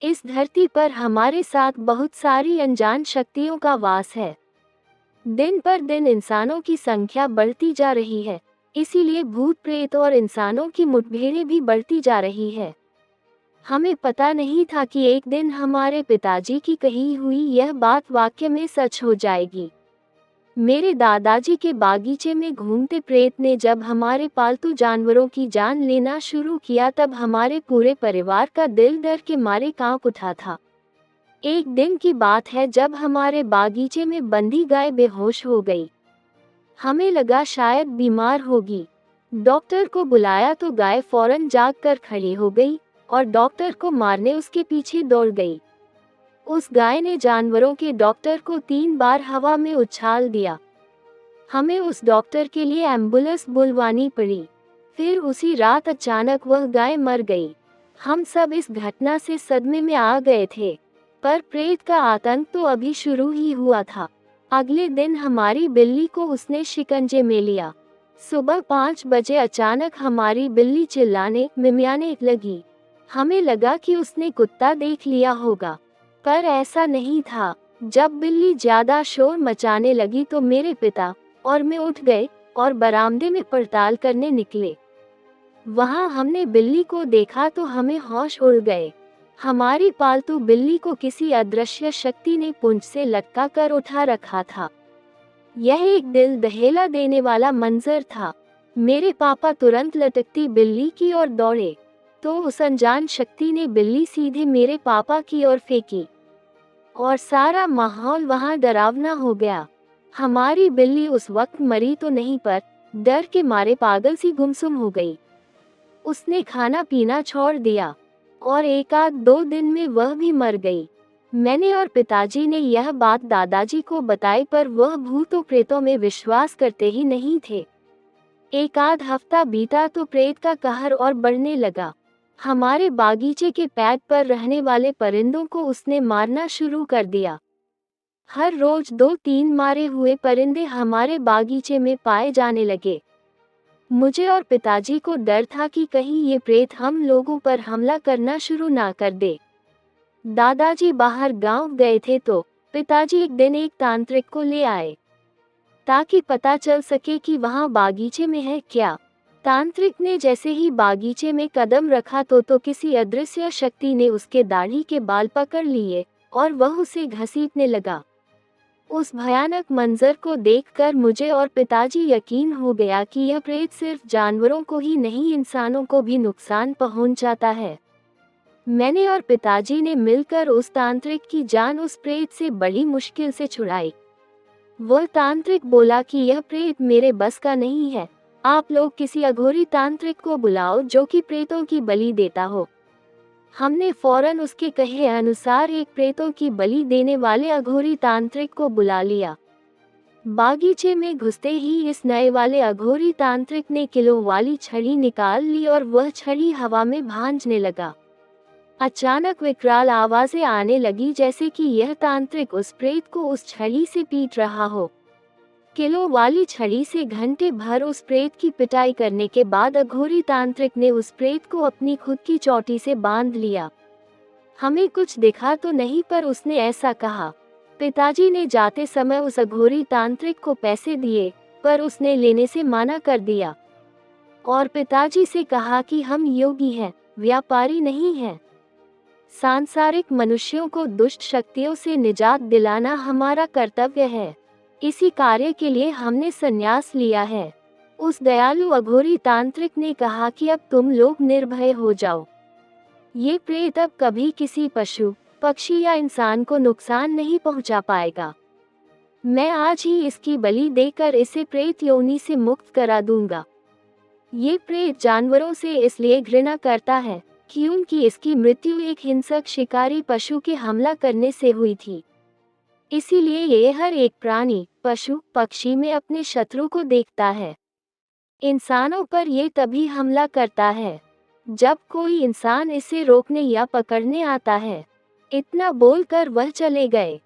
इस धरती पर हमारे साथ बहुत सारी अनजान शक्तियों का वास है। दिन पर दिन इंसानों की संख्या बढ़ती जा रही है, इसीलिए भूत प्रेत और इंसानों की मुठभेड़ें भी बढ़ती जा रही है। हमें पता नहीं था कि एक दिन हमारे पिताजी की कही हुई यह बात वाकई में सच हो जाएगी। मेरे दादाजी के बागीचे में घूमते प्रेत ने जब हमारे पालतू जानवरों की जान लेना शुरू किया, तब हमारे पूरे परिवार का दिल डर के मारे कांप उठा था। एक दिन की बात है जब हमारे बागीचे में बंधी गाय बेहोश हो गई। हमें लगा शायद बीमार होगी। डॉक्टर को बुलाया तो गाय फौरन जाग कर खड़ी हो गई और डॉक्टर को मारने उसके पीछे दौड़ गई। उस गाय ने जानवरों के डॉक्टर को 3 बार हवा में उछाल दिया। हमें उस डॉक्टर के लिए एम्बुलेंस बुलवानी पड़ी। फिर उसी रात अचानक वह गाय मर गई। हम सब इस घटना से सदमे में आ गए थे, पर प्रेत का आतंक तो अभी शुरू ही हुआ था। अगले दिन हमारी बिल्ली को उसने शिकंजे में लिया। सुबह 5 बजे अचानक हमारी बिल्ली चिल्लाने मिमियाने लगी। हमें लगा कि उसने कुत्ता देख लिया होगा, पर ऐसा नहीं था। जब बिल्ली ज्यादा शोर मचाने लगी तो मेरे पिता और मैं उठ गए और बरामदे में पड़ताल करने निकले। वहां हमने बिल्ली को देखा तो हमें होश उड़ गए। हमारी पालतू बिल्ली को किसी अदृश्य शक्ति ने पूंछ से लटका कर उठा रखा था। यह एक दिल दहला देने वाला मंजर था। मेरे पापा तुरंत लटकती बिल्ली की ओर दौड़े, तो उस अनजान शक्ति ने बिल्ली सीधे मेरे पापा की ओर फेंकी और सारा माहौल वहां डरावना हो गया। हमारी बिल्ली उस वक्त मरी तो नहीं, पर डर के मारे पागल सी गुमसुम हो गई। उसने खाना पीना छोड़ दिया और 1-2 दिन में वह भी मर गई। मैंने और पिताजी ने यह बात दादाजी को बताई, पर वह भूतों प्रेतों में विश्वास करते ही नहीं थे। 1-आध हफ्ता बीता तो प्रेत का कहर और बढ़ने लगा। हमारे बागीचे के पैड पर रहने वाले परिंदों को उसने मारना शुरू कर दिया। हर रोज 2-3 मारे हुए परिंदे हमारे बागीचे में पाए जाने लगे। मुझे और पिताजी को डर था कि कहीं ये प्रेत हम लोगों पर हमला करना शुरू ना कर दे। दादाजी बाहर गांव गए थे तो पिताजी एक दिन एक तांत्रिक को ले आए, ताकि पता चल सके कि वहां बागीचे में है क्या। तांत्रिक ने जैसे ही बागीचे में कदम रखा तो किसी अदृश्य शक्ति ने उसके दाढ़ी के बाल पकड़ लिए और वह उसे घसीटने लगा। उस भयानक मंजर को देखकर मुझे और पिताजी यकीन हो गया कि यह प्रेत सिर्फ जानवरों को ही नहीं, इंसानों को भी नुकसान पहुंचाता है। मैंने और पिताजी ने मिलकर उस तांत्रिक की जान उस प्रेत से बड़ी मुश्किल से छुड़ाई। वह तांत्रिक बोला कि यह प्रेत मेरे बस का नहीं है, आप लोग किसी अघोरी तांत्रिक को बुलाओ जो कि प्रेतों की बलि देता हो। हमने फौरन उसके कहे अनुसार एक प्रेतों की बलि देने वाले अघोरी तांत्रिक को बुला लिया। बागीचे में घुसते ही इस नए वाले अघोरी तांत्रिक ने किलो वाली छड़ी निकाल ली और वह छड़ी हवा में भांजने लगा। अचानक विकराल आवाजें आने लगी, जैसे कि यह तांत्रिक उस प्रेत को उस छड़ी से पीट रहा हो। किलो वाली छड़ी से घंटे भर उस प्रेत की पिटाई करने के बाद अघोरी तांत्रिक ने उस प्रेत को अपनी खुद की चोटी से बांध लिया। हमें कुछ दिखा तो नहीं, पर उसने ऐसा कहा। पिताजी ने जाते समय उस अघोरी तांत्रिक को पैसे दिए, पर उसने लेने से मना कर दिया और पिताजी से कहा कि हम योगी हैं, व्यापारी नहीं हैं। सांसारिक मनुष्यों को दुष्ट शक्तियों से निजात दिलाना हमारा कर्तव्य है। इसी कार्य के लिए हमने संन्यास लिया है। उस दयालु अघोरी तांत्रिक ने कहा कि अब तुम लोग निर्भय हो जाओ। ये प्रेत अब कभी किसी पशु, पक्षी या इंसान को नुकसान नहीं पहुंचा पाएगा। मैं आज ही इसकी बलि देकर इसे प्रेत योनि से मुक्त करा दूंगा। ये प्रेत जानवरों से इसलिए घृणा करता है क्योंकि इसकी मृत्यु एक हिंसक शिकारी पशु के हमला करने से हुई थी। इसीलिए ये हर एक प्राणी, पशु, पक्षी में अपने शत्रु को देखता है। इंसानों पर ये तभी हमला करता है जब कोई इंसान इसे रोकने या पकड़ने आता है। इतना बोलकर वह चले गए।